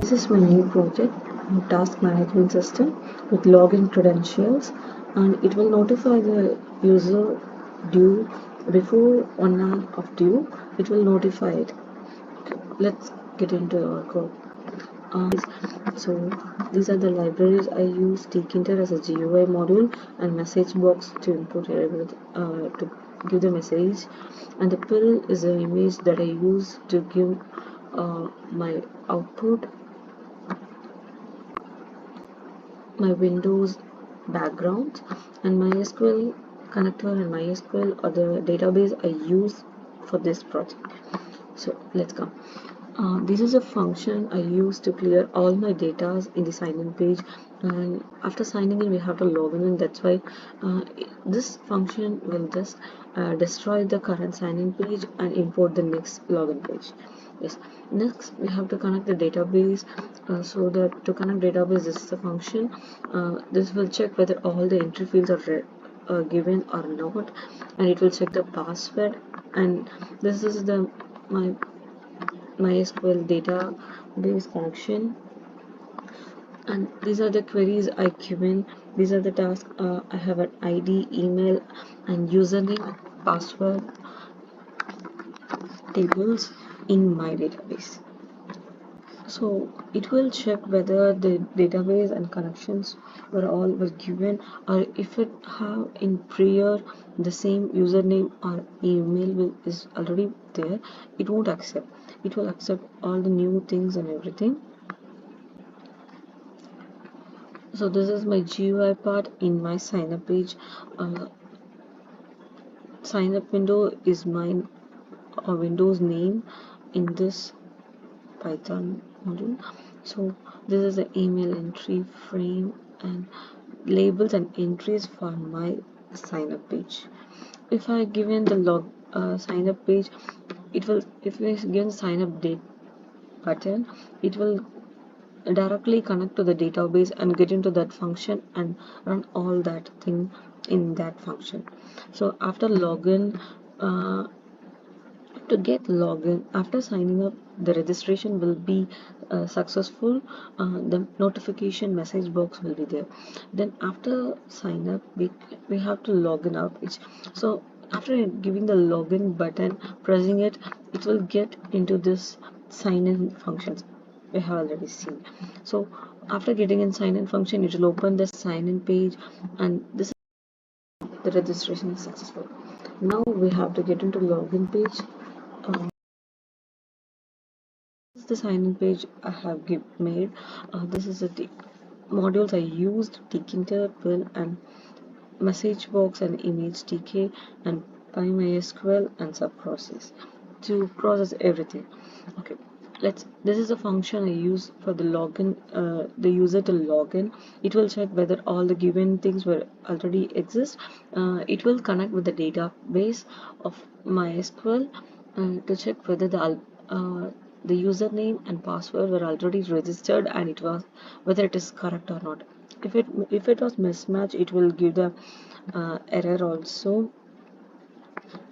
This is my new project, task management system with login credentials, and it will notify the user due before 1 hour of due. It will notify it. Okay, let's get into our code. So these are the libraries I use: tkinter as a GUI module and message box to input to give the message, and the pill is the image that I use to give my output, my Windows background, and MySQL connector and MySQL are the database I use for this project. So let's come. This is a function I use to clear all my data in the sign-in page, and after signing in we have to log in, and that's why this function will just destroy the current sign-in page and import the next login page. Yes. Next we have to connect the database. So that to connect database, this is the function. This will check whether all the entry fields are given or not, and it will check the password. And this is the my MySQL database connection, and these are the queries I given. These are the tasks. I have an ID, email, and username, password tables in my database. So it will check whether the database and connections were given, or if it have in prior the same username or email is already there, it won't accept. It will accept all the new things and everything. So this is my GUI part in my sign up page. Sign up window is my Windows name in this Python module. So this is the email entry frame and labels and entries for my sign up page. If I given the sign up page, it will, if we given sign up date button, it will directly connect to the database and get into that function and run all that thing in that function. So after login, to get login after signing up, the registration will be successful. The notification message box will be there. Then after sign up, we have to login out page. So after giving the login button, pressing it, it will get into this sign in functions we have already seen. So after getting in sign in function, it will open the sign in page, and this is the registration is successful. Now we have to get into login page. This is the sign-in page I have made. This is the modules I used: tkinter, pill, and message box, and image tk, and MySQL and subprocess to process everything. Okay, this is a function I use for the login, the user to login. It will check whether all the given things were already exist. It will connect with the database of MySQL to check whether the username and password were already registered, and it was whether it is correct or not. If it was mismatch, it will give the error also,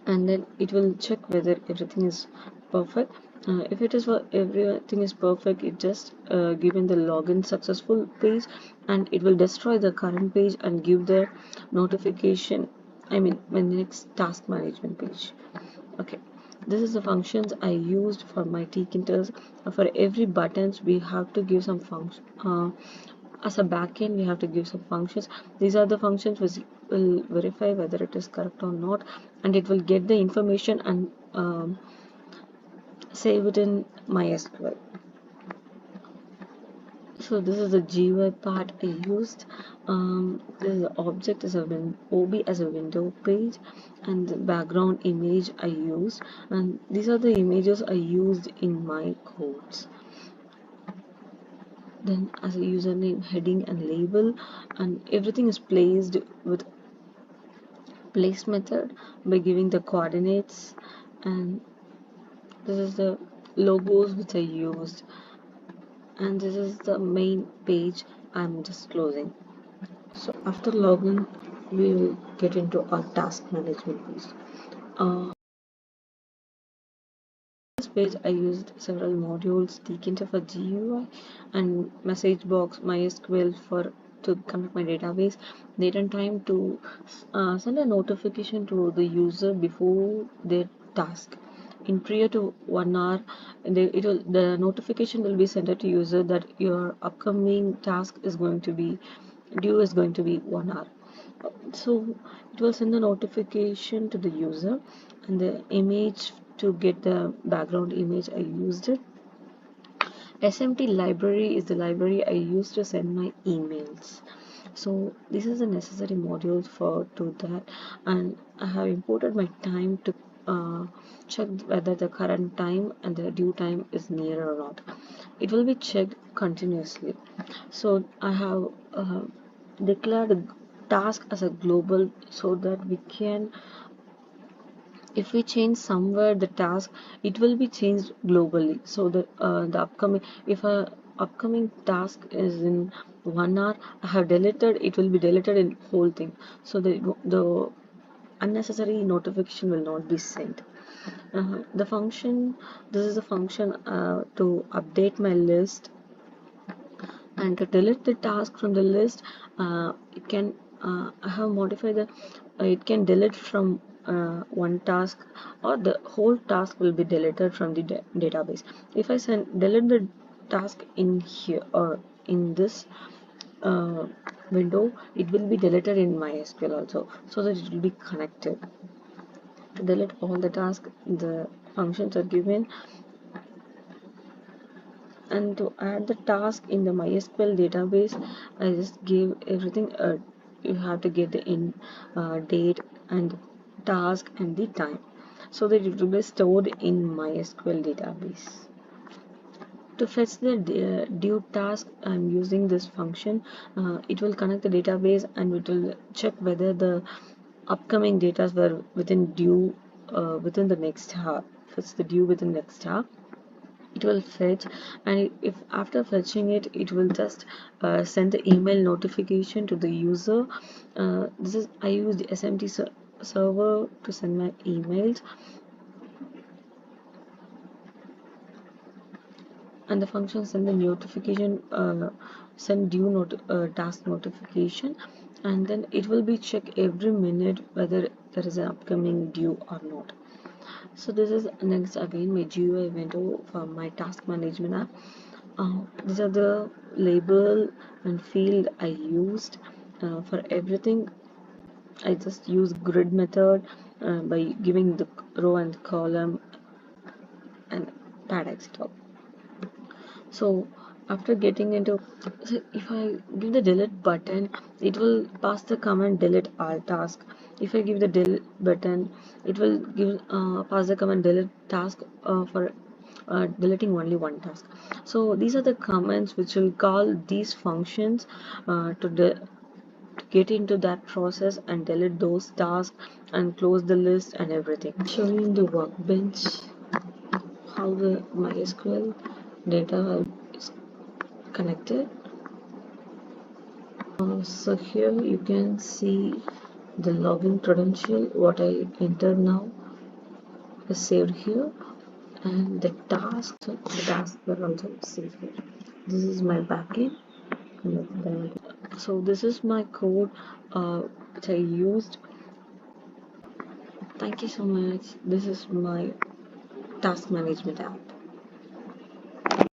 and then it will check whether everything is perfect. If it is for everything is perfect, it just given the login successful page, and it will destroy the current page and give the notification, I mean my next task management page. Okay, this is the functions I used for my tkinters. For every buttons we have to give some function. As a backend, we have to give some functions. These are the functions which will verify whether it is correct or not, and it will get the information and save it in MySQL. So this is the GUI part I used. This is the object as a OB as a window page, and the background image I used, and these are the images I used in my codes. Then as a username, heading, and label, and everything is placed with place method by giving the coordinates, and this is the logos which I used, and this is the main page I'm just closing. So after login, we will get into our task management page. This page, I used several modules, tkinter for GUI and message box MySQL for to connect my database, date and time to send a notification to the user before their task. In prior to 1 hour, the notification will be sent to user that your upcoming task is going to be due is going to be 1 hour. So it will send a notification to the user, and the image, to get the background image, I used it. SMT library is the library I use to send my emails. So this is a necessary module for to that, and I have imported my time to check whether the current time and the due time is near or not. It will be checked continuously. So I have declared a task as a global, so that we can, if we change somewhere the task, it will be changed globally. So the upcoming, if a upcoming task is in 1 hour, I have deleted, it will be deleted in whole thing, so the unnecessary notification will not be sent. The function, this is a function to update my list, and to delete the task from the list. It can I have modified the it can delete from one task, or the whole task will be deleted from the database. If I send delete the task in here or in this uh, window, it will be deleted in MySQL also, so that it will be connected. To delete all the tasks, the functions are given, and to add the task in the MySQL database, I just give everything. You have to get the date and task and the time, so that it will be stored in MySQL database. To fetch the due task, I'm using this function. It will connect the database, and it will check whether the upcoming data were within due within the next hour. If it's the due within next hour, it will fetch, and if after fetching it, it will just send the email notification to the user. This is I use the SMT server to send my emails, and the function send the notification, send due task notification, and then it will be check every minute whether there is an upcoming due or not. So this is next again my GUI window for my task management app. These are the label and field I used for everything. I just use grid method by giving the row and column and pad etc. So after getting into, so if I give the delete button, it will pass the command delete all task. If I give the delete button, it will give pass the command delete task for deleting only one task. So these are the commands which will call these functions to get into that process and delete those tasks and close the list and everything. Showing the workbench how the MySQL data is connected. So here you can see the login credential, what I entered now is saved here, and the tasks were also saved here. This is my backend. So this is my code which I used. Thank you so much. This is my task management app.